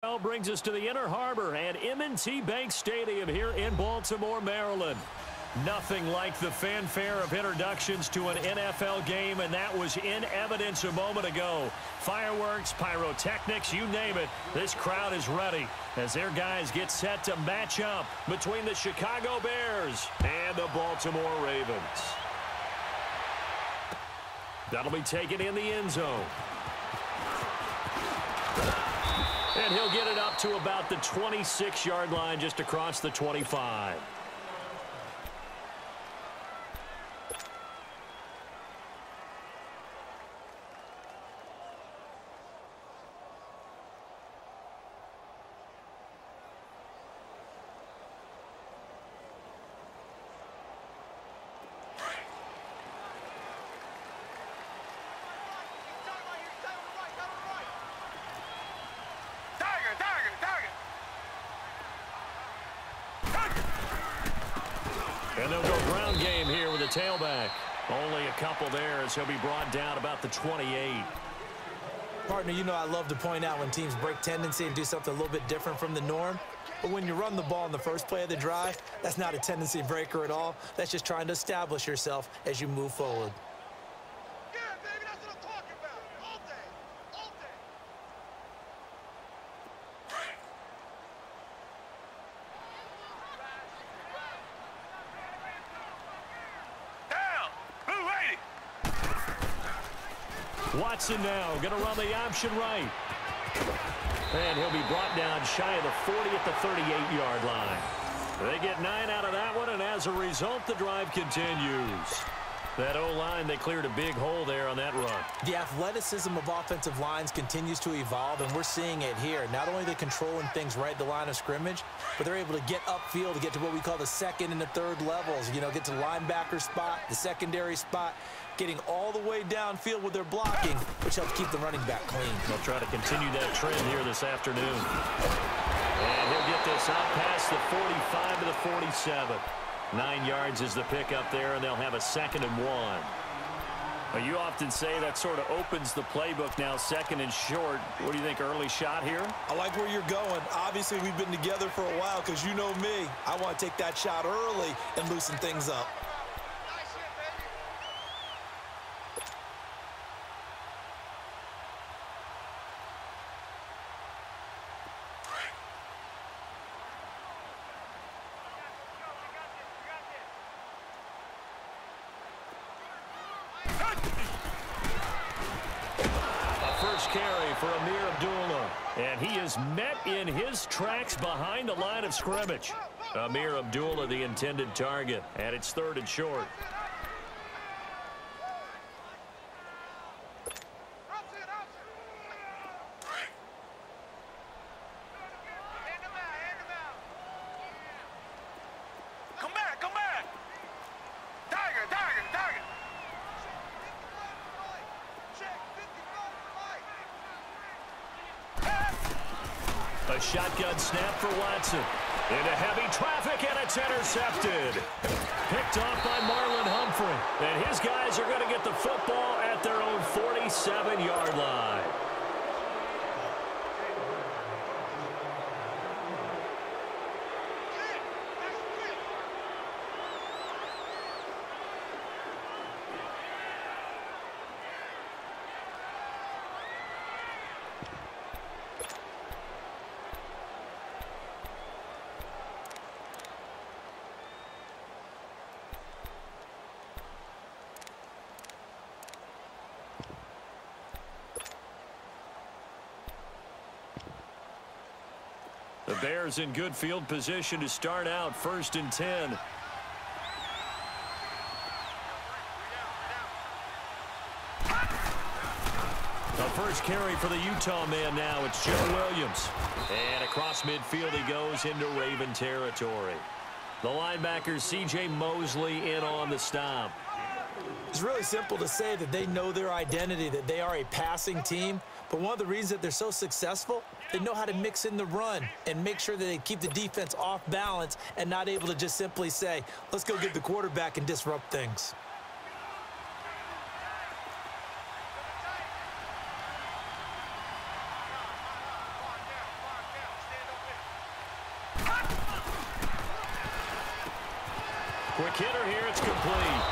Well, brings us to the Inner Harbor and M&T Bank Stadium here in Baltimore, Maryland. Nothing like the fanfare of introductions to an NFL game, and that was in evidence a moment ago. Fireworks, pyrotechnics, you name it. This crowd is ready as their guys get set to match up between the Chicago Bears and the Baltimore Ravens. That'll be taken in the end zone. And he'll get it up to about the 26-yard line, just across the 25. And they'll go ground game here with a tailback. Only a couple there as he'll be brought down about the 28. Partner, you know I love to point out when teams break tendency and do something a little bit different from the norm. But when you run the ball in the first play of the drive, that's not a tendency breaker at all. That's just trying to establish yourself as you move forward. Yeah, baby, that's what I'm talking about. All day. All day. Watson now going to run the option right. And he'll be brought down shy of the 40 at the 38-yard line. They get 9 out of that one, and as a result, the drive continues. That O-line, they cleared a big hole there on that run. The athleticism of offensive lines continues to evolve, and we're seeing it here. Not only are they controlling things right at the line of scrimmage, but they're able to get upfield to get to what we call the second and the third levels. You know, get to the linebacker spot, the secondary spot, getting all the way downfield with their blocking, which helps keep the running back clean. They'll try to continue that trend here this afternoon. And he'll get this out past the 45 to the 47. 9 yards is the pickup there, and they'll have a 2nd and 1. Well, you often say that sort of opens the playbook now, 2nd and short. What do you think, early shot here? I like where you're going. Obviously, we've been together for a while because you know me. I want to take that shot early and loosen things up. Carry for and he is met in his tracks behind the line of scrimmage. Amir Abdullah, the intended target, and it's 3rd and short. A shotgun snap for Watson. Into heavy traffic, and it's intercepted. Picked off by Marlon Humphrey. And his guys are going to get the football at their own 47-yard line. The Bears in good field position to start out, 1st and 10. The first carry for the Utah man now. It's Joe Williams. And across midfield he goes into Raven territory. The linebacker C.J. Mosley in on the stop. It's really simple to say that they know their identity, that they are a passing team. But one of the reasons that they're so successful, they know how to mix in the run and make sure that they keep the defense off balance and not able to just simply say, let's go get the quarterback and disrupt things. Quick hitter here. It's complete.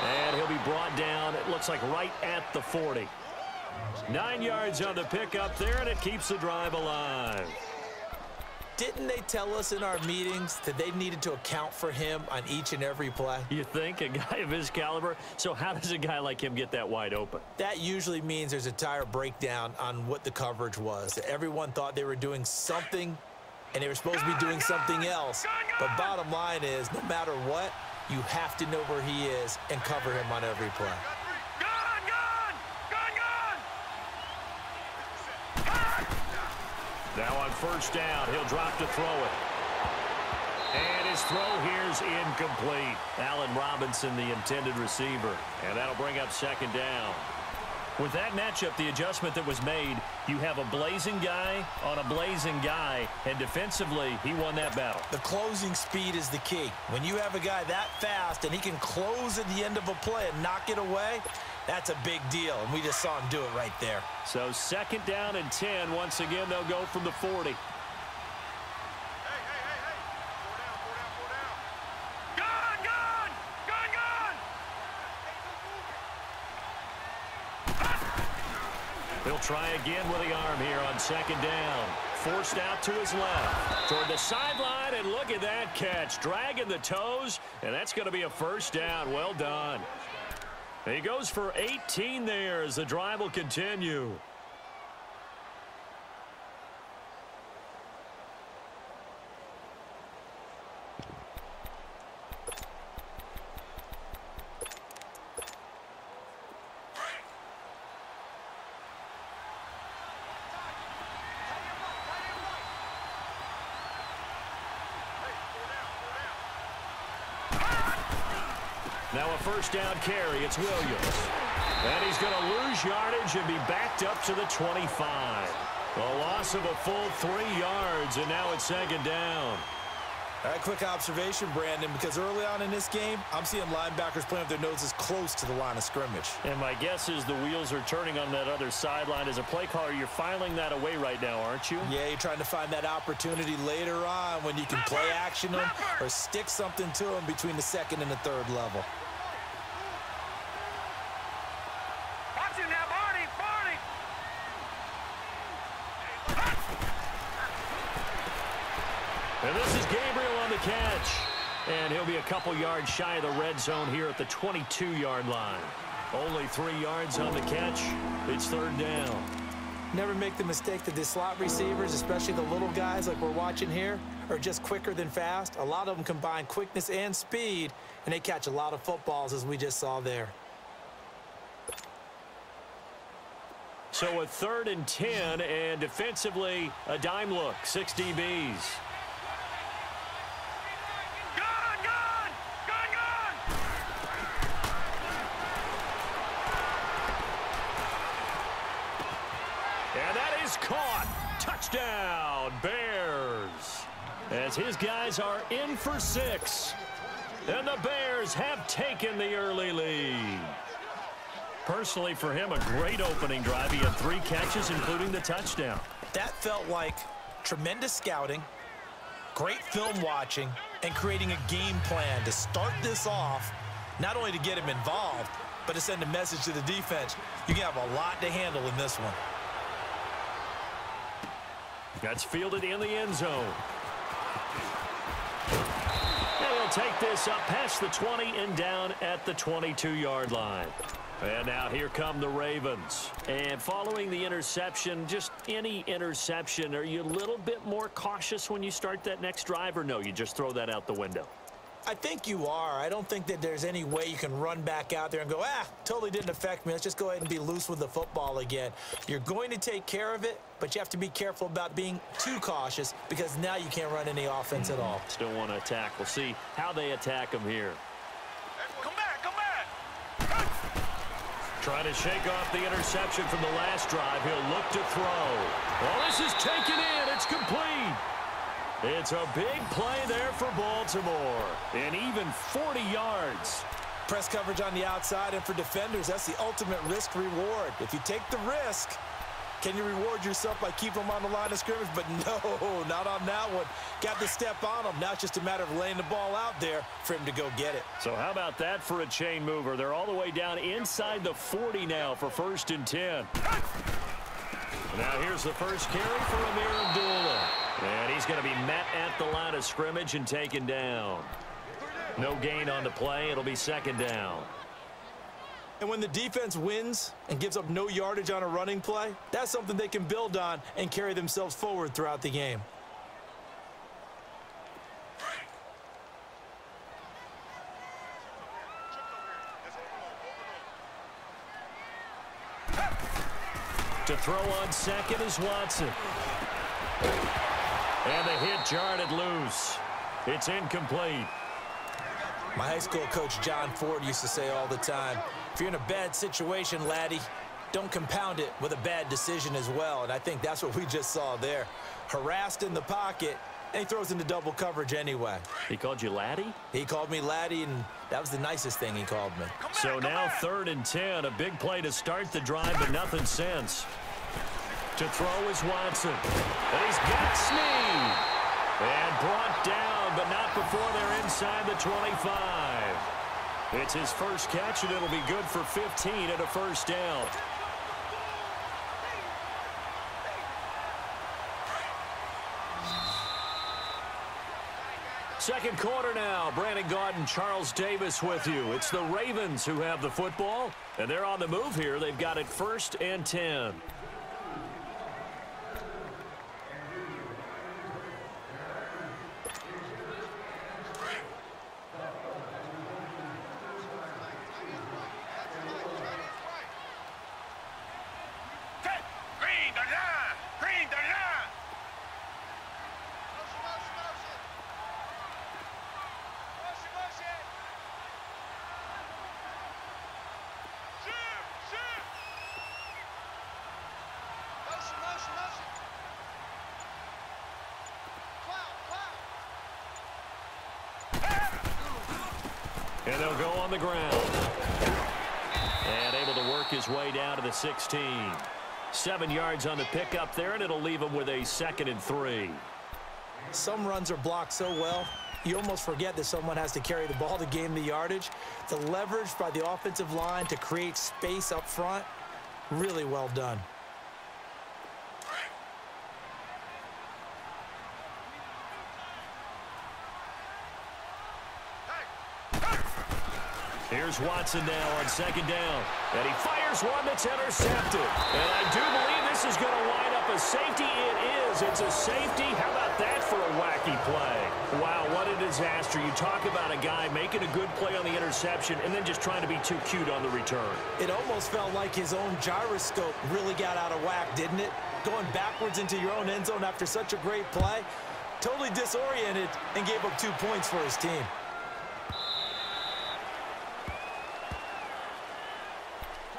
And he'll be brought down, it looks like, right at the 40. 9 yards on the pickup there, and it keeps the drive alive. Didn't they tell us in our meetings that they needed to account for him on each and every play? You think? A guy of his caliber? So how does a guy like him get that wide open? That usually means there's a entire breakdown on what the coverage was. Everyone thought they were doing something, and they were supposed to be doing something else. But bottom line is, no matter what, you have to know where he is and cover him on every play. Now on first down, he'll drop to throw it. And his throw here's incomplete. Allen Robinson, the intended receiver. And that'll bring up second down. With that matchup, the adjustment that was made, you have a blazing guy on a blazing guy, and defensively, he won that battle. The closing speed is the key. When you have a guy that fast and he can close at the end of a play and knock it away, that's a big deal, and we just saw him do it right there. So second down and 10. Once again, they'll go from the 40. He'll try again with the arm here on second down. Forced out to his left. Toward the sideline, and look at that catch. Dragging the toes, and that's going to be a first down. Well done. He goes for 18 there as the drive will continue. Now a first down carry. It's Williams. And he's going to lose yardage and be backed up to the 25. A loss of a full 3 yards, and now it's second down. All right, quick observation, Brandon, because early on in this game, I'm seeing linebackers playing with their noses close to the line of scrimmage. And my guess is the wheels are turning on that other sideline. As a play caller, you're filing that away right now, aren't you? Yeah, you're trying to find that opportunity later on when you can play action them or stick something to them between the second and the third level. And this is Gabriel on the catch. And he'll be a couple yards shy of the red zone here at the 22-yard line. Only 3 yards on the catch. It's third down. Never make the mistake that the slot receivers, especially the little guys like we're watching here, are just quicker than fast. A lot of them combine quickness and speed, and they catch a lot of footballs, as we just saw there. So a third and 10, and defensively, a dime look. 6 DBs. Caught. Touchdown, Bears. As his guys are in for 6. And the Bears have taken the early lead. Personally, for him, a great opening drive. He had 3 catches, including the touchdown. That felt like tremendous scouting, great film watching, and creating a game plan to start this off, not only to get him involved, but to send a message to the defense. You can have a lot to handle in this one. That's fielded in the end zone. And he'll take this up past the 20 and down at the 22-yard line. And now here come the Ravens. And following the interception, just any interception, are you a little bit more cautious when you start that next drive, or no, you just throw that out the window? I think you are. I don't think that there's any way you can run back out there and go, totally didn't affect me. Let's just go ahead and be loose with the football again. You're going to take care of it, but you have to be careful about being too cautious because now you can't run any offense at all. Still want to attack. We'll see how they attack him here. Come back! Trying to shake off the interception from the last drive. He'll look to throw. Well, this is taken in. It's complete. It's a big play there for Baltimore. And even 40 yards. Press coverage on the outside, and for defenders, that's the ultimate risk reward. If you take the risk, Can you reward yourself by keeping them on the line of scrimmage? But no, not on that one. Got to step on them. Now it's just a matter of laying the ball out there for him to go get it. So how about that for a chain mover? They're all the way down inside the 40 now for 1st and 10. Now here's the first carry for Amir Abdullah. And he's going to be met at the line of scrimmage and taken down. No gain on the play. It'll be 2nd down. And when the defense wins and gives up no yardage on a running play, that's something they can build on and carry themselves forward throughout the game. To throw on 2nd is Watson. And the hit jarred it loose. It's incomplete. My high school coach John Ford used to say all the time, if you're in a bad situation, laddie, don't compound it with a bad decision as well. And I think that's what we just saw there. Harassed in the pocket, and he throws into double coverage anyway. He called you laddie? He called me laddie, and that was the nicest thing he called me. So now 3rd and 10, a big play to start the drive, but nothing since. To throw is Watson. And he's got Snead. And brought down, but not before they're inside the 25. It's his first catch, and it'll be good for 15 and a 1st down. Second quarter now. Brandon Gaudin, Charles Davis with you. It's the Ravens who have the football, and they're on the move here. They've got it 1st and 10. And they'll go on the ground. And able to work his way down to the 16. 7 yards on the pickup there, and it'll leave him with a 2nd and 3. Some runs are blocked so well, you almost forget that someone has to carry the ball to gain the yardage. The leverage by the offensive line to create space up front, really well done. Here's Watson now on 2nd down. And he fires one that's intercepted. And I do believe this is going to wind up a safety. It is. It's a safety. How about that for a wacky play? Wow, what a disaster. You talk about a guy making a good play on the interception and then just trying to be too cute on the return. It almost felt like his own gyroscope really got out of whack, didn't it? Going backwards into your own end zone after such a great play. Totally disoriented and gave up 2 points for his team.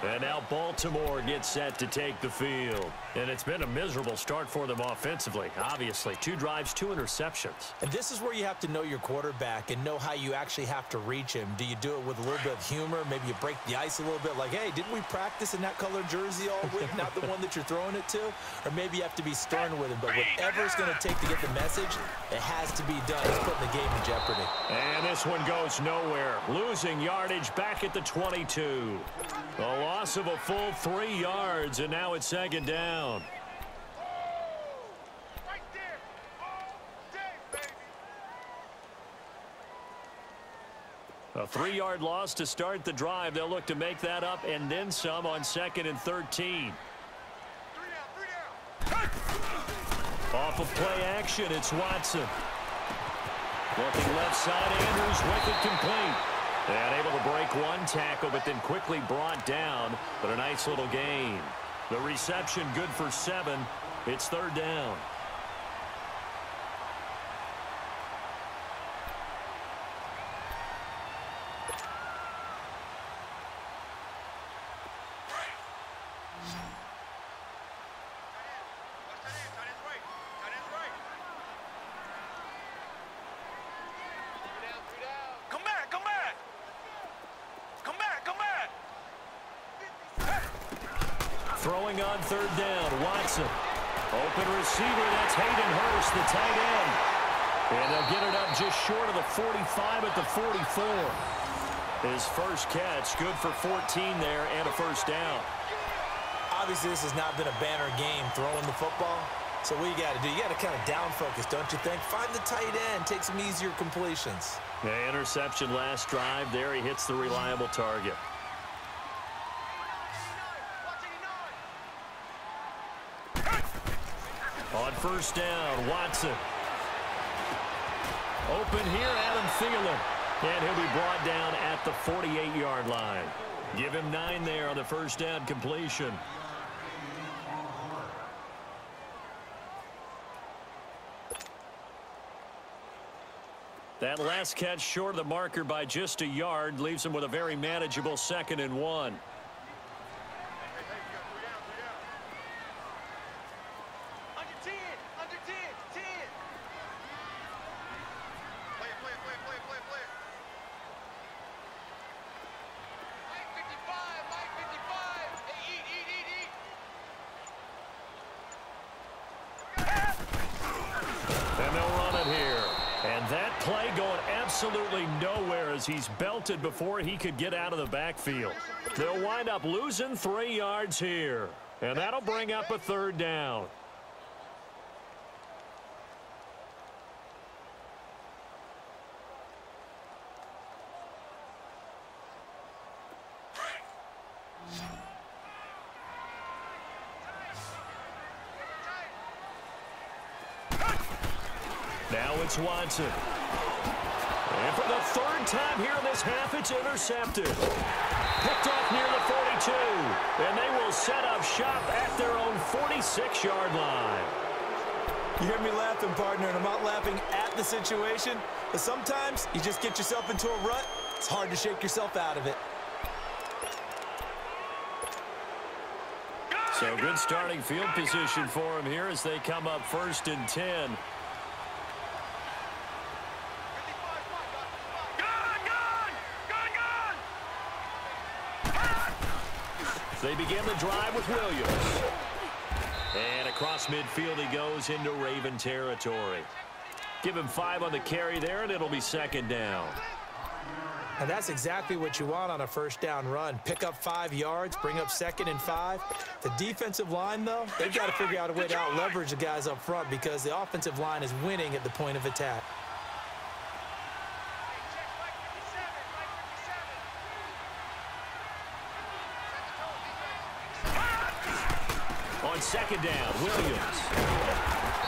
And now Baltimore gets set to take the field. And it's been a miserable start for them offensively. Obviously, 2 drives, 2 interceptions. And this is where you have to know your quarterback and know how you actually have to reach him. Do you do it with a little bit of humor? Maybe you break the ice a little bit like, hey, didn't we practice in that color jersey all week, not the one that you're throwing it to? Or maybe you have to be stern with him. But whatever it's going to take to get the message, it has to be done. He's putting the game in jeopardy. And this one goes nowhere. Losing yardage back at the 22. A loss of a full 3 yards, and now it's 2nd down. Right there. All day, baby. A 3-yard loss to start the drive. They'll look to make that up and then some on 2nd and 13. 3 down. Off of play action, it's Watson. Looking left side, Andrews with it complete. And able to break 1 tackle, but then quickly brought down. But a nice little gain. The reception good for 7. It's 3rd down. Throwing on third down, Watson. Open receiver, that's Hayden Hurst, the tight end. And they'll get it up just short of the 45 at the 44. His first catch, good for 14 there and a first down. Obviously, this has not been a banner game throwing the football. So what you got to do, you got to kind of down focus, don't you think? Find the tight end, take some easier completions. Yeah, interception last drive. There he hits the reliable target. On first down, Watson. Open here, Adam Thielen. And he'll be brought down at the 48-yard line. Give him 9 there on the first down completion. That last catch short of the marker by just a yard leaves him with a very manageable 2nd and 1. Absolutely nowhere as he's belted before he could get out of the backfield. They'll wind up losing 3 yards here, and that'll bring up a third down. Now it's Watson. And for the 3rd time here in this half, it's intercepted. Picked off near the 42. And they will set up shop at their own 46-yard line. You hear me laughing, partner, and I'm not laughing at the situation. But sometimes you just get yourself into a rut. It's hard to shake yourself out of it. So good starting field position for him here as they come up 1st and 10. They begin the drive with Williams. And across midfield he goes into Raven territory. Give him 5 on the carry there, and it'll be 2nd down. And that's exactly what you want on a first down run. Pick up 5 yards, bring up 2nd and 5. The defensive line, though, they've got to figure out a way to out-leverage the guys up front because the offensive line is winning at the point of attack. On 2nd down, Williams.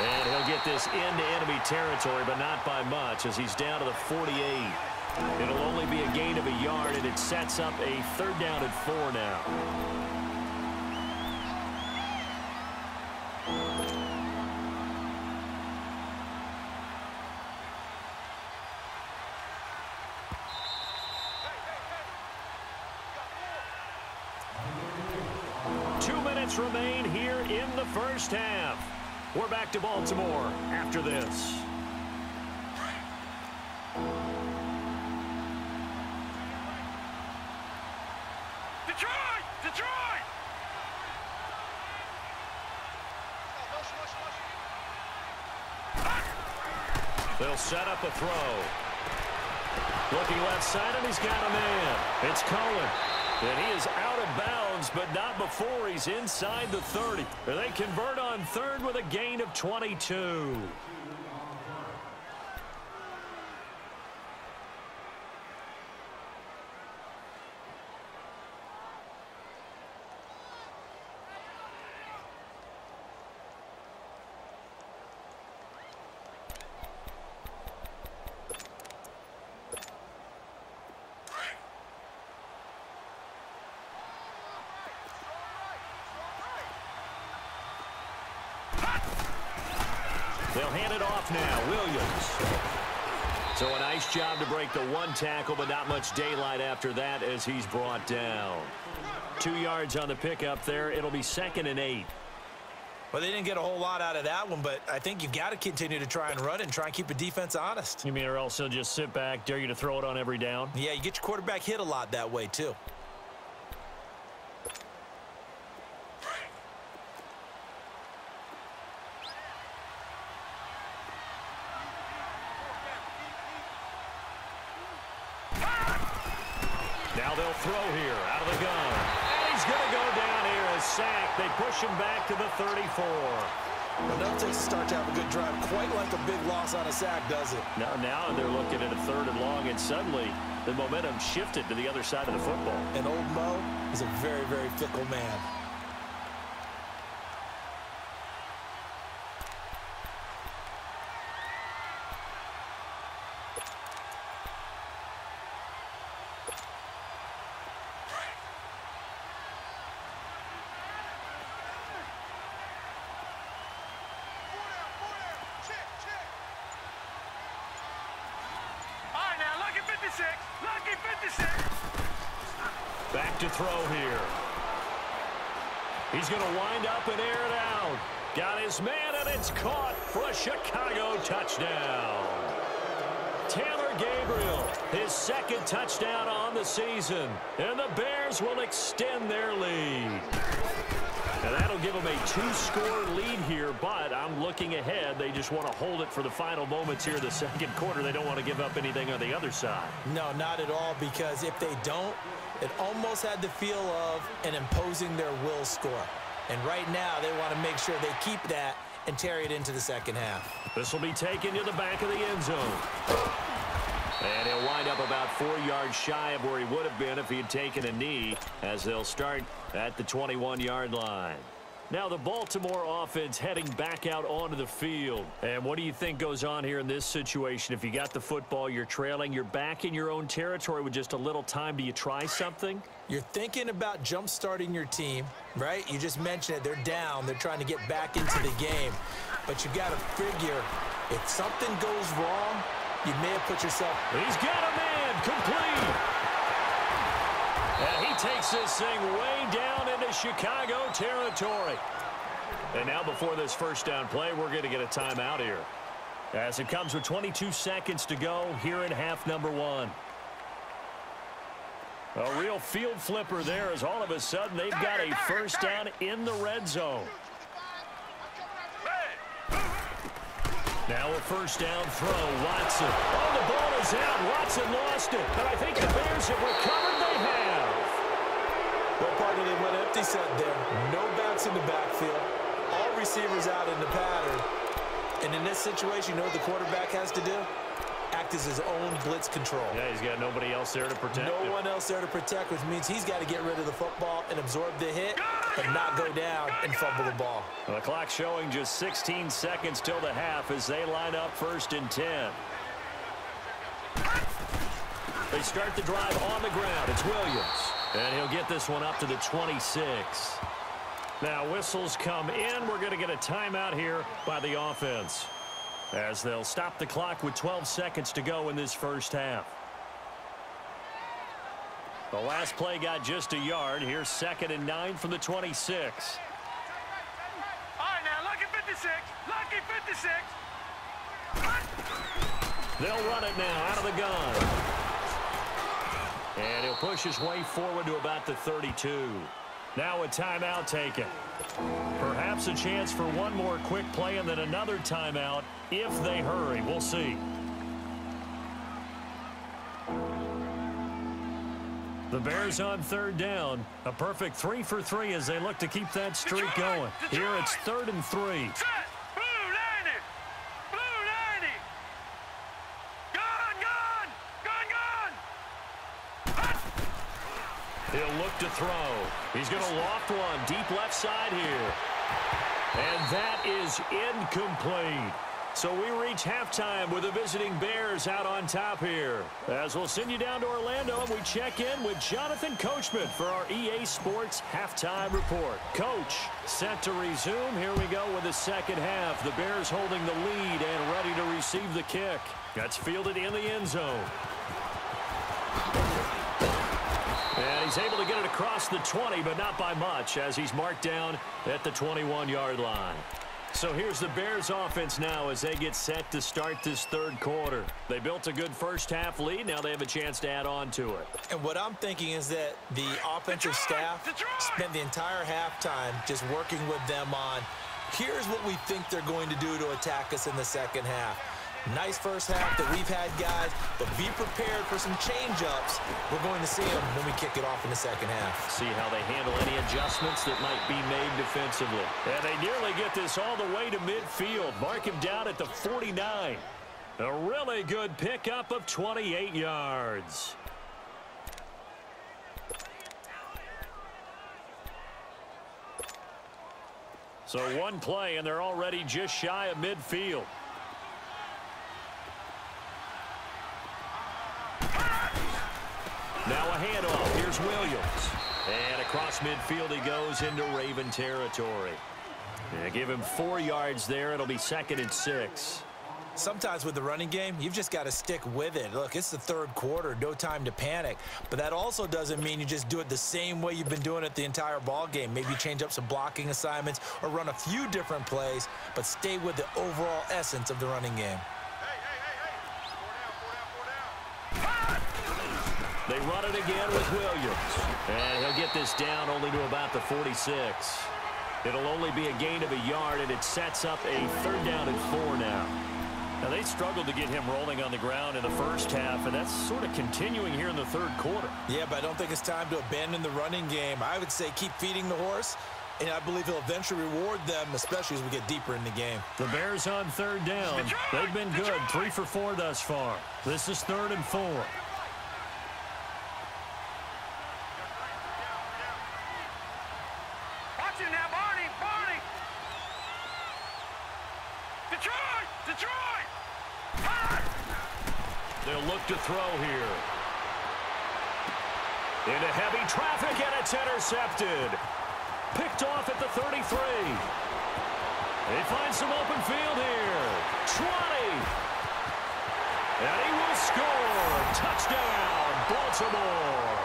And he'll get this into enemy territory, but not by much as he's down to the 48. It'll only be a gain of a yard, and it sets up a 3rd down and 4 now. Remain here in the first half. We're back to Baltimore after this. Detroit! Detroit! They'll set up a throw. Looking left side, and he's got a man. It's Cohen. And he is out of bounds, but not before he's inside the 30. They convert on 3rd with a gain of 22. They'll hand it off now. Williams. So a nice job to break the 1 tackle, but not much daylight after that as he's brought down. 2 yards on the pickup there. It'll be 2nd and 8. Well, they didn't get a whole lot out of that one, but I think you've got to continue to try and run and try and keep the defense honest. You mean or else he'll just sit back, dare you to throw it on every down? Yeah, you get your quarterback hit a lot that way, too. Now they'll throw here out of the gun. And he's going to go down here as sacked. They push him back to the 34. Well, no takes to start to have a good drive. Quite like a big loss on a sack, does it? Now they're looking at a 3rd and long, and suddenly the momentum shifted to the other side of the football. And old Mo is a very, very fickle man. Lucky 56. Back to throw here. He's going to wind up and air it out. Got his man, and it's caught for a Chicago touchdown. Taylor Gabriel, his 2nd touchdown on the season. And the Bears will extend their lead. And that'll give them a 2-score lead here, but I'm looking ahead. They just want to hold it for the final moments here in the 2nd quarter. They don't want to give up anything on the other side. No, not at all, because if they don't, it almost had the feel of an imposing their will score. And right now, they want to make sure they keep that and carry it into the 2nd half. This will be taken to the back of the end zone. And he'll wind up about 4 yards shy of where he would have been if he had taken a knee, as they'll start at the 21-yard line. Now the Baltimore offense heading back out onto the field. And what do you think goes on here in this situation? If you got the football, you're trailing, you're back in your own territory with just a little time. Do you try something? You're thinking about jump-starting your team, right? You just mentioned it. They're down. They're trying to get back into the game. But you got to figure, if something goes wrong, you may have put yourself... He's got a man, complete. And he takes this thing way down into Chicago territory. And now before this 1st down play, we're going to get a timeout here, as it comes with 22 seconds to go here in half number 1. A real field flipper there, as all of a sudden they've got a 1st down in the red zone. Now a 1st down throw, Watson. Oh, the ball is out. Watson lost it. But I think the Bears have recovered. They have. Well, partner, they went empty set there. No backs in the backfield. All receivers out in the pattern. And in this situation, you know what the quarterback has to do? Act as his own blitz control. Yeah, he's got nobody else there to protect him. No one else there to protect, which means he's got to get rid of the football and absorb the hit, but not go down and fumble the ball. Well, the clock showing just 16 seconds till the half as they line up 1st and 10. They start the drive on the ground. It's Williams. And he'll get this one up to the 26. Now whistles come in. We're going to get a timeout here by the offense, as they'll stop the clock with 12 seconds to go in this 1st half. The last play got just a yard. Here's 2nd and 9 from the 26. All right, now, lucky 56. Lucky 56. They'll run it now out of the gun. And he'll push his way forward to about the 32. Now a timeout taken. Perhaps a chance for one more quick play and then another timeout if they hurry. We'll see. The Bears on 3rd down. A perfect 3 for 3 as they look to keep that streak going. Here it's 3rd and 3. Set. Blue 90. Blue 90. Gone, gone. Gone, gone. He'll look to throw. He's going to loft one deep left side here. And that is incomplete. So we reach halftime with the visiting Bears out on top here. As we'll send you down to Orlando, and we check in with Jonathan Coachman for our EA Sports Halftime Report. Coach, set to resume. Here we go with the 2nd half. The Bears holding the lead and ready to receive the kick. That's fielded in the end zone. And he's able to get it across the 20, but not by much, as he's marked down at the 21-yard line. So here's the Bears offense now as they get set to start this 3rd quarter. They built a good 1st half lead. Now they have a chance to add on to it. And what I'm thinking is that the offensive staff spent the entire halftime just working with them on, here's what we think they're going to do to attack us in the 2nd half. Nice first half that we've had, guys, but be prepared for some change-ups. We're going to see them when we kick it off in the second half. See how they handle any adjustments that might be made defensively. And they nearly get this all the way to midfield. Mark him down at the 49. A really good pickup of 28 yards. So one play, and they're already just shy of midfield. Now a handoff. Here's Williams. And across midfield he goes into Raven territory. And give him 4 yards there. It'll be 2nd and 6. Sometimes with the running game, you've just got to stick with it. Look, it's the third quarter, no time to panic. But that also doesn't mean you just do it the same way you've been doing it the entire ball game. Maybe change up some blocking assignments or run a few different plays, but stay with the overall essence of the running game. They run it again with Williams. And he'll get this down only to about the 46. It'll only be a gain of a yard, and it sets up a 3rd down and 4 now. Now, they struggled to get him rolling on the ground in the first half, and that's sort of continuing here in the third quarter. Yeah, but I don't think it's time to abandon the running game. I would say keep feeding the horse, and I believe he'll eventually reward them, especially as we get deeper in the game. The Bears on 3rd down. They've been good, 3 for 4 thus far. This is 3rd and 4. They'll look to throw here. Into heavy traffic, and it's intercepted. Picked off at the 33. They find some open field here. 20. And he will score. Touchdown, Baltimore.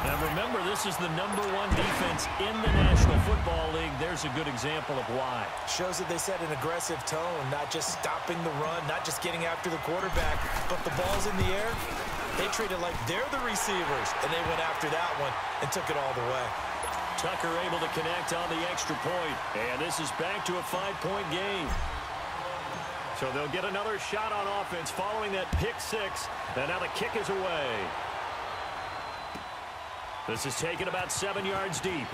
Now remember, this is the #1 defense in the National Football League. There's a good example of why. Shows that they set an aggressive tone, not just stopping the run, not just getting after the quarterback, but the ball's in the air. They treat it like they're the receivers, and they went after that one and took it all the way. Tucker able to connect on the extra point, and this is back to a 5-point game. So they'll get another shot on offense following that pick 6, and now the kick is away. This is taken about 7 yards deep.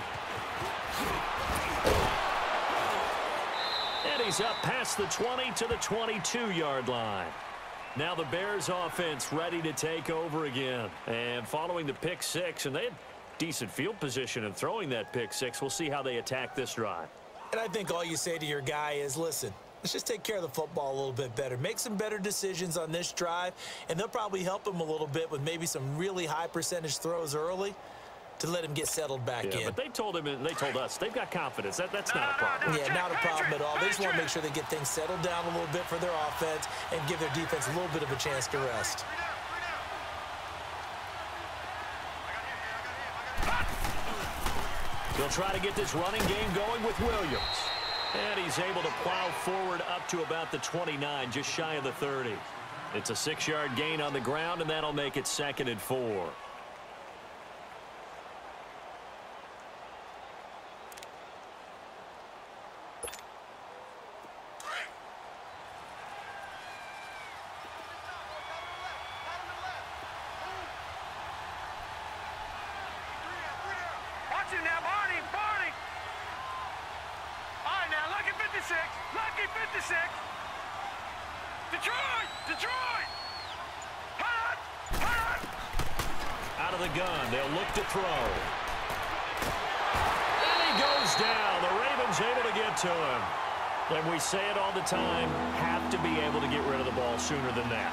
And he's up past the 20 to the 22-yard line. Now the Bears offense ready to take over again. And following the pick 6, and they had decent field position in throwing that pick 6. We'll see how they attack this drive. And I think all you say to your guy is, listen, let's just take care of the football a little bit better. Make some better decisions on this drive, and they'll probably help him a little bit with maybe some really high percentage throws early to let him get settled back in. But they told him, and they told us, they've got confidence. That's not a problem. Yeah, not a problem at all. They just want to make sure they get things settled down a little bit for their offense and give their defense a little bit of a chance to rest. They'll try to get this running game going with Williams. And he's able to plow forward up to about the 29, just shy of the 30. It's a 6-yard gain on the ground, and that'll make it 2nd and 4. Now, Barney. All right, now, lucky 56. Lucky 56. Detroit. Hot. Out of the gun, they'll look to throw. And he goes down. The Ravens able to get to him. And we say it all the time, have to be able to get rid of the ball sooner than that.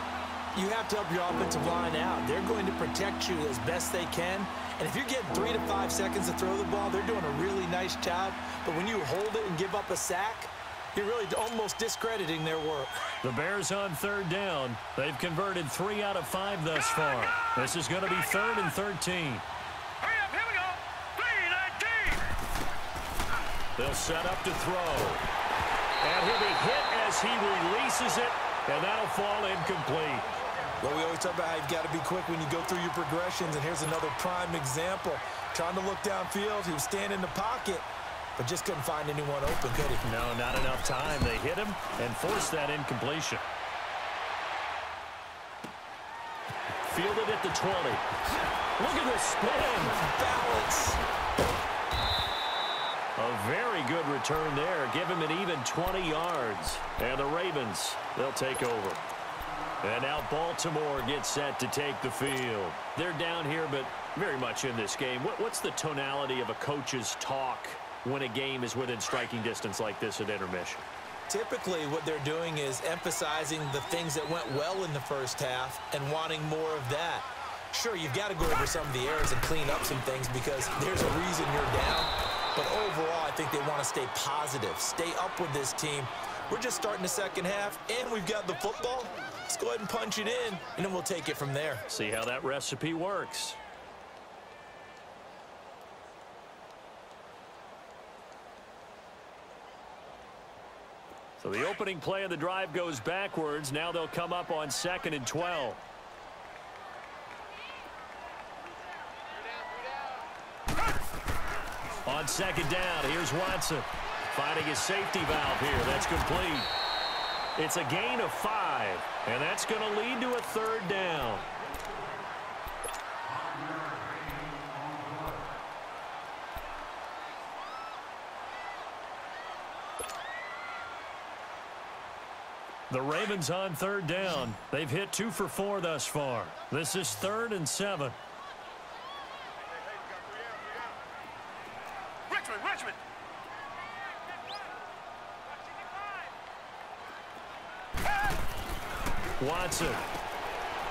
You have to help your offensive line out. They're going to protect you as best they can. And if you're getting 3 to 5 seconds to throw the ball, they're doing a really nice job. But when you hold it and give up a sack, you're really almost discrediting their work. The Bears on 3rd down. They've converted 3 out of 5 thus far. This is going to be 3rd and 13. Hurry up, here we go. 3-19. They'll set up to throw. And he'll be hit as he releases it, and that'll fall incomplete. Well, we always talk about how you've got to be quick when you go through your progressions, and here's another prime example. Trying to look downfield, he was standing in the pocket, but just couldn't find anyone open, could he? No, not enough time. They hit him and forced that incompletion. Fielded at the 20. Look at the spin. Balance. A very good return there. Give him an even 20 yards. And the Ravens, they'll take over. And now Baltimore gets set to take the field. They're down here, but very much in this game. What's the tonality of a coach's talk when a game is within striking distance like this at intermission? Typically, what they're doing is emphasizing the things that went well in the first half and wanting more of that. Sure, you've got to go over some of the errors and clean up some things because there's a reason you're down. But overall, I think they want to stay positive, stay up with this team. We're just starting the second half, and we've got the football. Let's go ahead and punch it in, and then we'll take it from there. See how that recipe works. So the opening play of the drive goes backwards. Now they'll come up on 2nd and 12. On 2nd down, here's Watson. Finding his safety valve here. That's complete. It's a gain of 5, and that's going to lead to a 3rd down. The Ravens on 3rd down. They've hit 2 for 4 thus far. This is 3rd and 7. Richmond. Watson.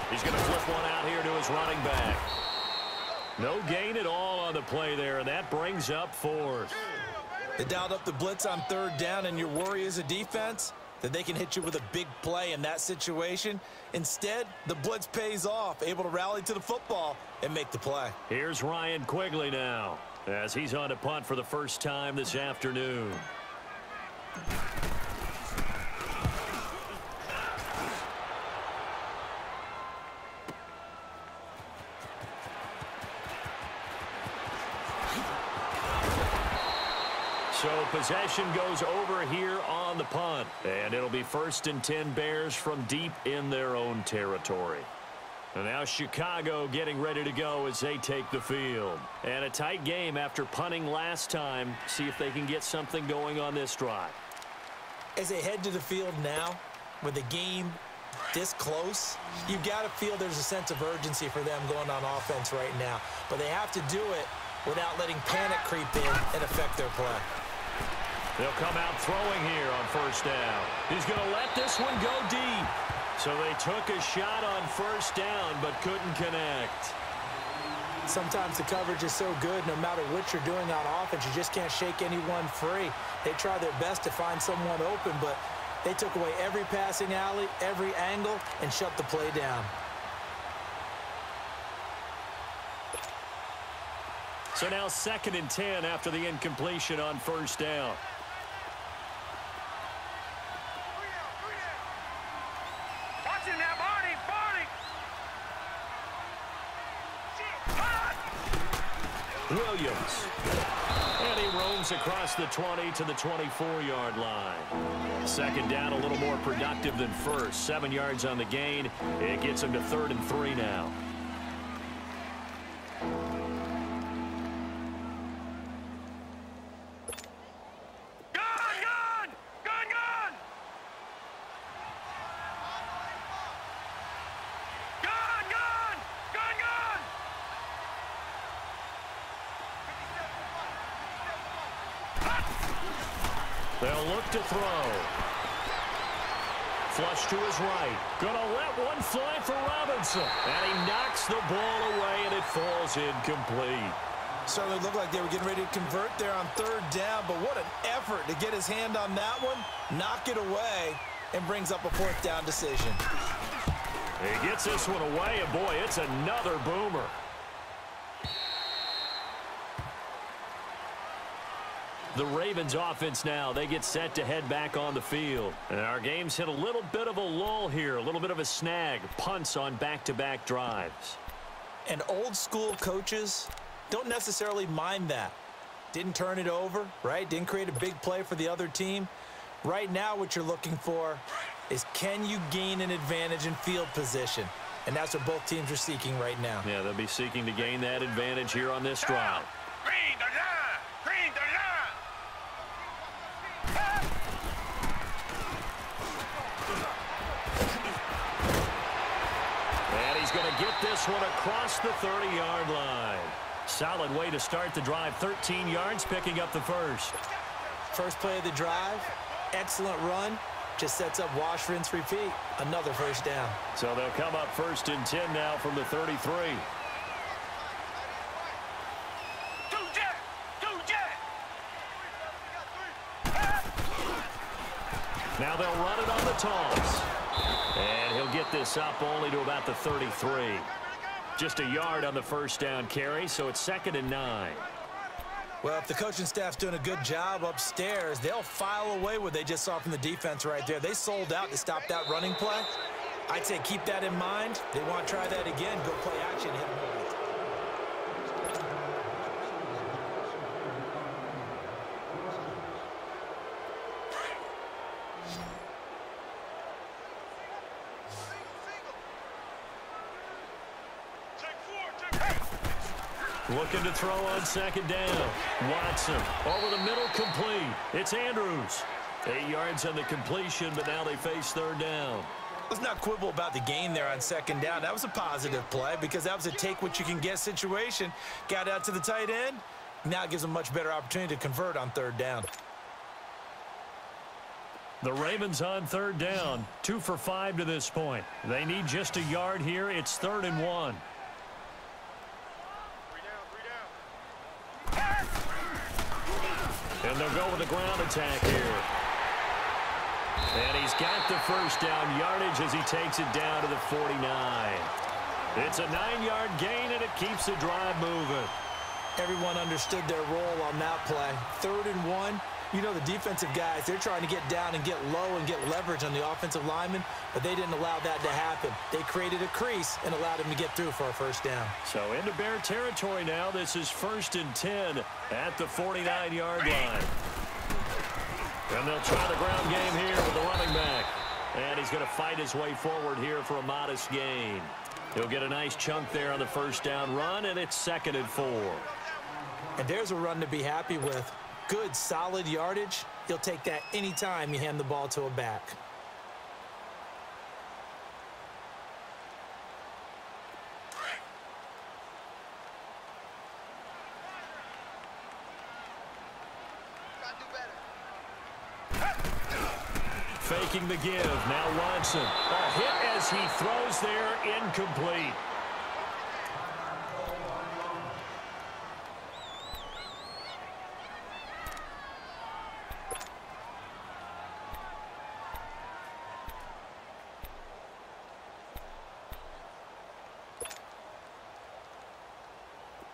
He's going to flip one out here to his running back. No gain at all on the play there, and that brings up 4th. They dialed up the blitz on 3rd down, and your worry as a defense that they can hit you with a big play in that situation. Instead, the blitz pays off, able to rally to the football and make the play. Here's Ryan Quigley now as he's on to punt for the first time this afternoon. So possession goes over here on the punt. And it'll be 1st and 10 Bears from deep in their own territory. And now Chicago getting ready to go as they take the field. And a tight game after punting last time. See if they can get something going on this drive. As they head to the field now, with the game this close, you've got to feel there's a sense of urgency for them going on offense right now. But they have to do it without letting panic creep in and affect their play. They'll come out throwing here on 1st down. He's going to let this one go deep. So they took a shot on 1st down but couldn't connect. Sometimes the coverage is so good, no matter what you're doing on offense, you just can't shake anyone free. They try their best to find someone open, but they took away every passing alley, every angle, and shut the play down. So now 2nd and 10 after the incompletion on 1st down. Williams. And he roams across the 20 to the 24-yard line. 2nd down, a little more productive than 1st. 7 yards on the gain. It gets him to 3rd and 3 now. They'll look to throw. Flush to his right. Gonna let one fly for Robinson. And he knocks the ball away, and it falls incomplete. Certainly looked like they were getting ready to convert there on 3rd down, but what an effort to get his hand on that one, knock it away, and brings up a 4th down decision. He gets this one away, and boy, it's another boomer. The Ravens offense now, they get set to head back on the field. And our game's hit a little bit of a lull here, a little bit of a snag. Punts on back-to-back drives. And old school coaches don't necessarily mind that. Didn't turn it over, right? Didn't create a big play for the other team. Right now what you're looking for is, can you gain an advantage in field position? And that's what both teams are seeking right now. Yeah, they'll be seeking to gain that advantage here on this drive. Green the line! Green the line! And he's going to get this one across the 30-yard line. Solid way to start the drive. 13 yards, picking up the first. First play of the drive, excellent run. Just sets up wash, rinse, repeat. Another first down. So they'll come up 1st and 10 now from the 33. Now they'll run it on the toss. And he'll get this up only to about the 33. Just a yard on the first down carry, so it's 2nd and 9. Well, if the coaching staff's doing a good job upstairs, they'll file away what they just saw from the defense right there. They sold out to stop that running play. I'd say keep that in mind. They want to try that again. Go play action, hit them with it. Looking to throw on 2nd down. Watson over the middle, complete. It's Andrews. 8 yards on the completion, but now they face 3rd down. Let's not quibble about the gain there on 2nd down. That was a positive play because that was a take-what-you-can-get situation. Got out to the tight end. Now it gives them a much better opportunity to convert on 3rd down. The Ravens on 3rd down. 2 for 5 to this point. They need just a yard here. It's 3rd and 1. And they'll go with a ground attack here. And he's got the first down yardage as he takes it down to the 49. It's a 9-yard gain, and it keeps the drive moving. Everyone understood their role on that play. 3rd and 1. You know, the defensive guys, they're trying to get down and get low and get leverage on the offensive lineman, but they didn't allow that to happen. They created a crease and allowed him to get through for a first down. So into Bear territory now. This is 1st and 10 at the 49-yard line. And they'll try the ground game here with the running back. And he's going to fight his way forward here for a modest gain. He'll get a nice chunk there on the first down run, and it's 2nd and 4. And there's a run to be happy with. Good, solid yardage. He'll take that anytime you hand the ball to a back. Faking the give. Now Watson. A hit as he throws there, incomplete.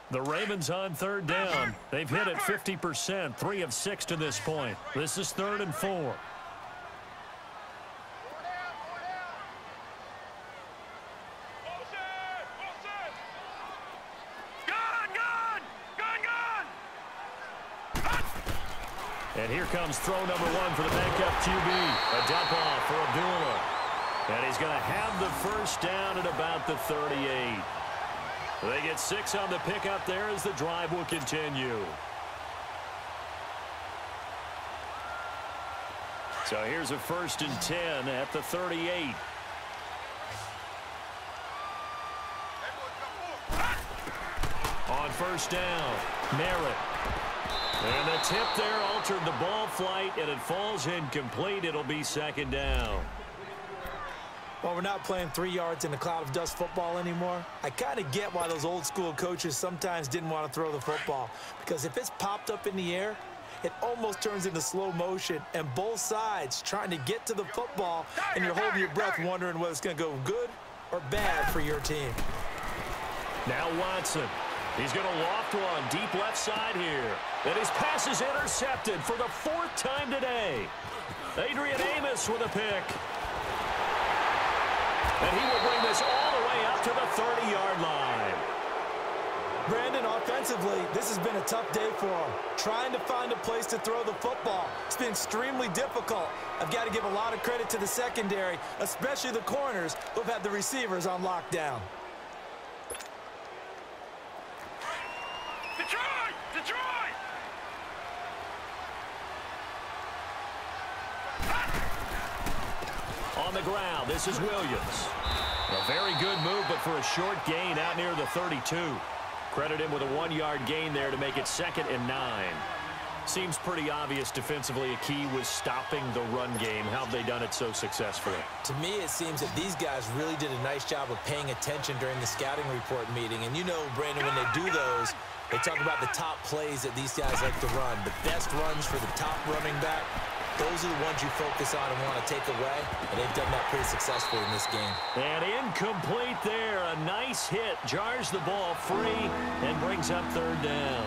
The Ravens on 3rd down. They've hit it 50%, 3 of 6 to this point. This is 3rd and 4. And here comes throw number 1 for the backup QB. A dump off for Abdullah. And he's going to have the first down at about the 38. They get 6 on the pickup there as the drive will continue. So here's a 1st and 10 at the 38. On 1st down, Merritt. And the tip there altered the ball flight, and it falls incomplete. It'll be 2nd down. Well, we're not playing 3 yards in a cloud of dust football anymore. I kind of get why those old school coaches sometimes didn't want to throw the football. Because if it's popped up in the air, it almost turns into slow motion. And both sides trying to get to the football, and you're holding your breath wondering whether it's going to go good or bad for your team. Now Watson. He's going to loft one deep left side here. And his pass is intercepted for the 4th time today. Adrian Amos with a pick. And he will bring this all the way up to the 30-yard line. Brandon, offensively, this has been a tough day for him. Trying to find a place to throw the football. It's been extremely difficult. I've got to give a lot of credit to the secondary, especially the corners who have had the receivers on lockdown. Detroit! Detroit! On the ground, this is Williams. A very good move, but for a short gain out near the 32. Credit him with a 1-yard gain there to make it 2nd and 9. Seems pretty obvious defensively a key was stopping the run game. How have they done it so successfully? To me, it seems that these guys really did a nice job of paying attention during the scouting report meeting. And you know, Brandon, when they do those, they talk about the top plays that these guys like to run. The best runs for the top running back, those are the ones you focus on and want to take away. And they've done that pretty successfully in this game. And incomplete there. A nice hit. Jars the ball free and brings up 3rd down.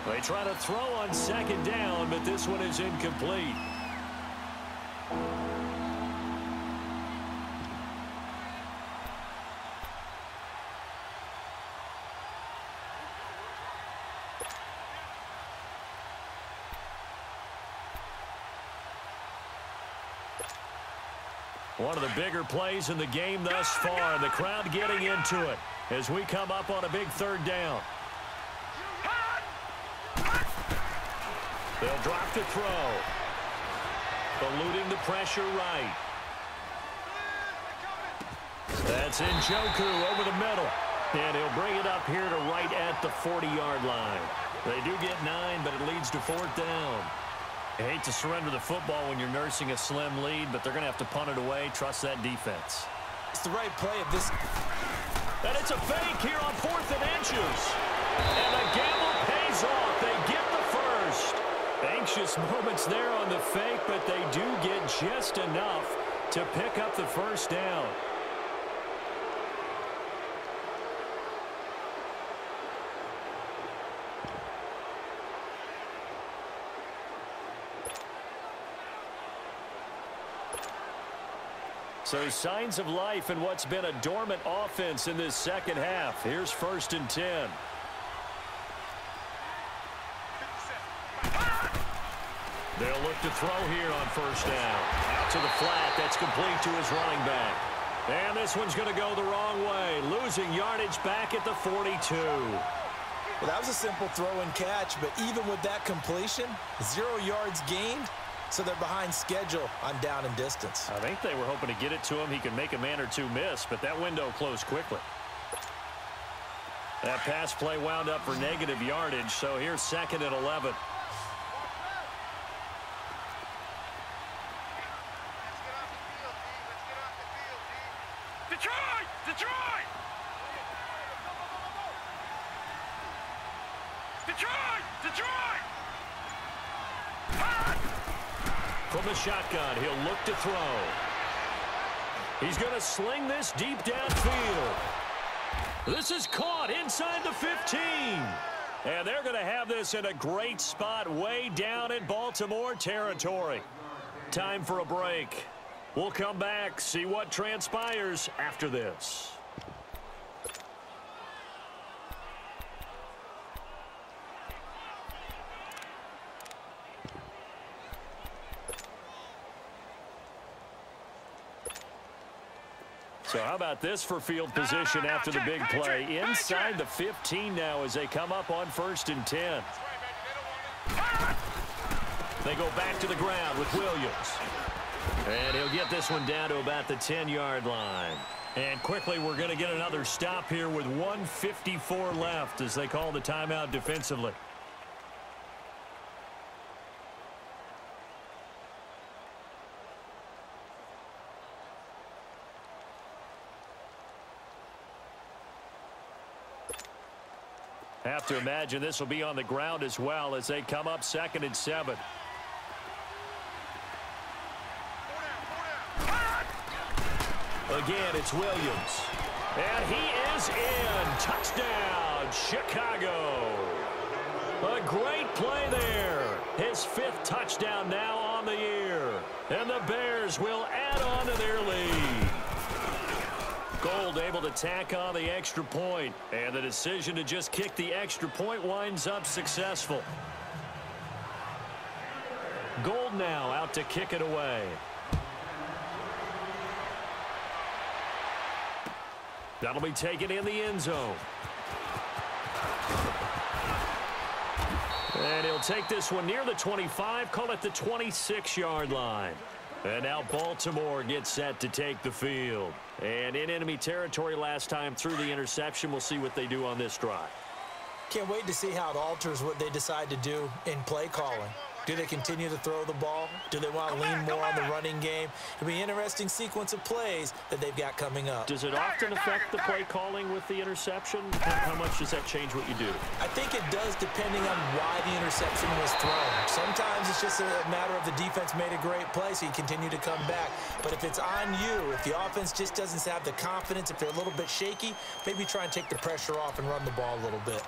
They try to throw on 2nd down, but this one is incomplete. One of the bigger plays in the game thus far. The crowd getting into it as we come up on a big 3rd down. They'll drop to throw. Eluding the pressure right. That's Njoku over the middle. And he'll bring it up here to right at the 40-yard line. They do get 9, but it leads to 4th down. I hate to surrender the football when you're nursing a slim lead, but they're going to have to punt it away. Trust that defense. It's the right play of this. And it's a fake here on 4th and inches. And the gamble pays off. They get the first. Anxious moments there on the fake, but they do get just enough to pick up the 1st down. So signs of life in what's been a dormant offense in this 2nd half. Here's 1st and 10. They'll look to throw here on 1st down. Out to the flat. That's complete to his running back. And this one's going to go the wrong way. Losing yardage back at the 42. Well, that was a simple throw and catch, but even with that completion, 0 yards gained. So they're behind schedule on down and distance. I think they were hoping to get it to him. He could make a man or two miss, but that window closed quickly. That pass play wound up for negative yardage, so here's 2nd and 11. Detroit! Detroit! Detroit! Detroit! From the shotgun, he'll look to throw. He's going to sling this deep downfield. This is caught inside the 15. And they're going to have this in a great spot way down in Baltimore territory. Time for a break. We'll come back, see what transpires after this. So how about this for field position after the big play? Inside the 15 now as they come up on 1st and 10. They go back to the ground with Williams. And he'll get this one down to about the 10-yard line. And quickly we're going to get another stop here with 1:54 left as they call the timeout defensively. Have to imagine this will be on the ground as well as they come up 2nd and 7. Again, it's Williams. And he is in. Touchdown, Chicago. A great play there. His 5th touchdown now on the year. And the Bears will add on to their lead. Gold able to tack on the extra point, and the decision to just kick the extra point winds up successful. Gold now out to kick it away. That'll be taken in the end zone. And he'll take this one near the 25, call it the 26-yard line. And now Baltimore gets set to take the field. And in enemy territory last time through the interception. We'll see what they do on this drive. Can't wait to see how it alters what they decide to do in play calling. Do they continue to throw the ball? Do they want to lean more on the running game? It'll be an interesting sequence of plays that they've got coming up. Does it often affect the play calling with the interception? How much does that change what you do? I think it does, depending on why the interception was thrown. Sometimes it's just a matter of the defense made a great play, so you continue to come back. But if it's on you, if the offense just doesn't have the confidence, if they're a little bit shaky, maybe try and take the pressure off and run the ball a little bit.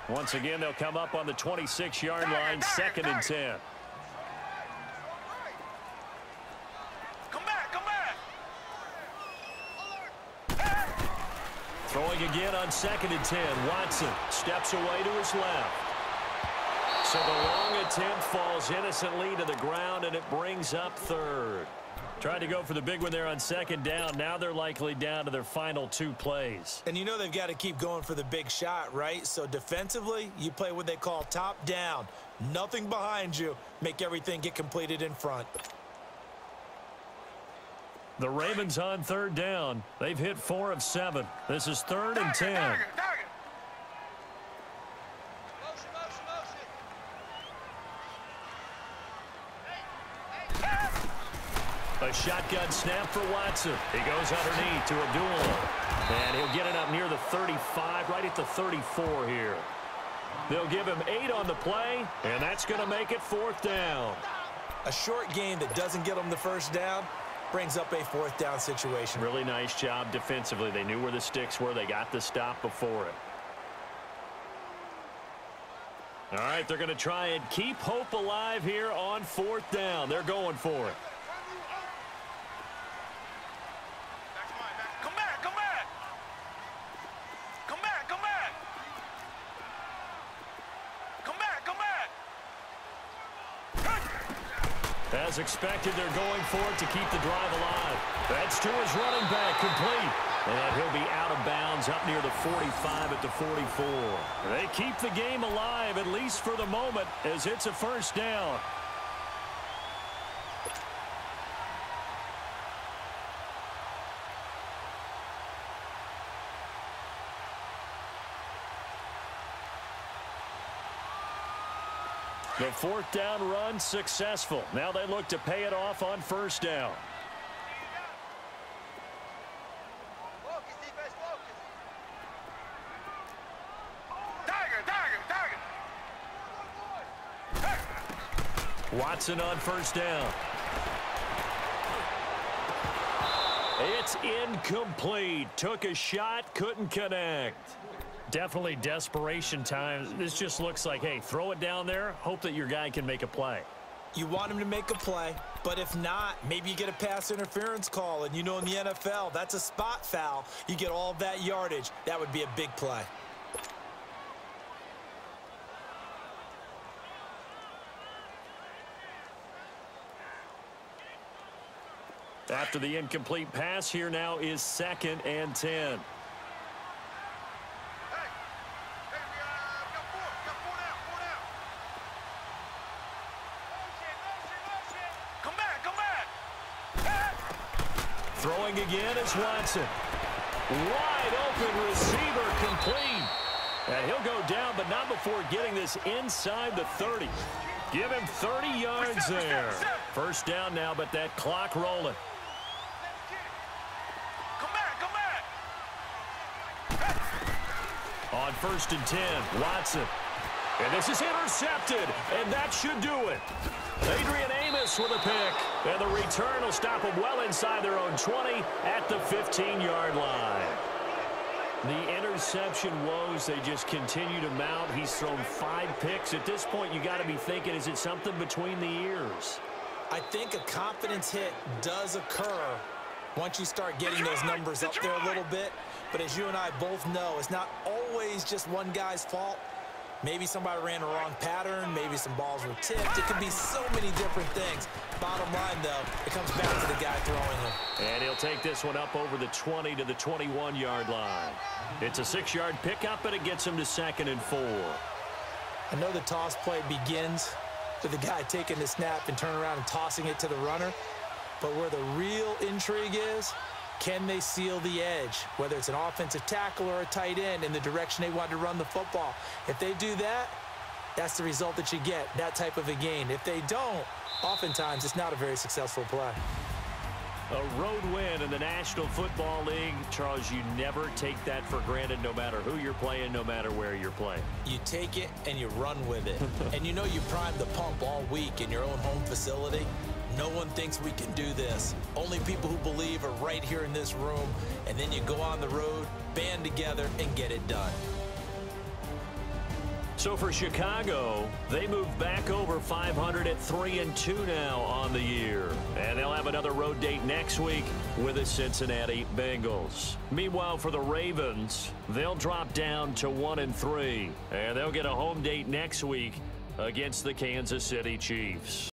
Once again, they'll come up on the 26-yard line, 2nd and 10. Come back. Throwing again on 2nd and 10. Watson steps away to his left. So the long attempt falls innocently to the ground, and it brings up 3rd. Tried to go for the big one there on 2nd down. Now they're likely down to their final 2 plays. And you know they've got to keep going for the big shot, right? So defensively, you play what they call top down. Nothing behind you. Make everything get completed in front. The Ravens on 3rd down. They've hit 4 of 7. This is 3rd and 10. Motion. A shotgun snap for Watson. He goes underneath to Abdullah. And he'll get it up near the 35, right at the 34 here. They'll give him 8 on the play, and that's going to make it 4th down. A short game that doesn't get them the first down brings up a 4th down situation. Really nice job defensively. They knew where the sticks were. They got the stop before it. All right, they're going to try and keep hope alive here on 4th down. They're going for it. As expected, they're going for it to keep the drive alive. That's to his running back, complete. And he'll be out of bounds up near the 45 at the 44. They keep the game alive, at least for the moment, as it's a 1st down. The 4th down run successful. Now they look to pay it off on 1st down. Focus, defense, focus. Tiger. Watson on 1st down. It's incomplete. Took a shot, couldn't connect. Definitely desperation time. This just looks like, hey, throw it down there, hope that your guy can make a play. You want him to make a play, but if not, maybe you get a pass interference call, and you know in the NFL, that's a spot foul. You get all of that yardage. That would be a big play. After the incomplete pass, here now is 2nd and 10. Throwing again is Watson. Wide open receiver, complete. And he'll go down, but not before getting this inside the 30. Give him 30 yards there. 1st down now, but that clock rolling. On 1st and 10, Watson. And this is intercepted, and that should do it. Adrian Amos with a pick. And the return will stop them well inside their own 20 at the 15-yard line. The interception woes, they just continue to mount. He's thrown 5 picks. At this point, you got to be thinking, is it something between the ears? I think a confidence hit does occur once you start getting those numbers up there a little bit. But as you and I both know, it's not always just one guy's fault. Maybe somebody ran a wrong pattern. Maybe some balls were tipped. It could be so many different things. Bottom line, though, it comes back to the guy throwing them. And he'll take this one up over the 20 to the 21-yard line. It's a 6-yard pickup, and it gets him to 2nd and 4. I know the toss play begins with the guy taking the snap and turning around and tossing it to the runner. But where the real intrigue is, can they seal the edge, whether it's an offensive tackle or a tight end, in the direction they want to run the football? If they do that, that's the result that you get, that type of a gain. If they don't, oftentimes it's not a very successful play. A road win in the National Football League. Charles, you never take that for granted, no matter who you're playing, no matter where you're playing. You take it and you run with it. And you know you primed the pump all week in your own home facility. No one thinks we can do this. Only people who believe are right here in this room. And then you go on the road, band together, and get it done. So for Chicago, they move back over 500 at 3-2 now on the year. And they'll have another road date next week with the Cincinnati Bengals. Meanwhile, for the Ravens, they'll drop down to 1-3. And they'll get a home date next week against the Kansas City Chiefs.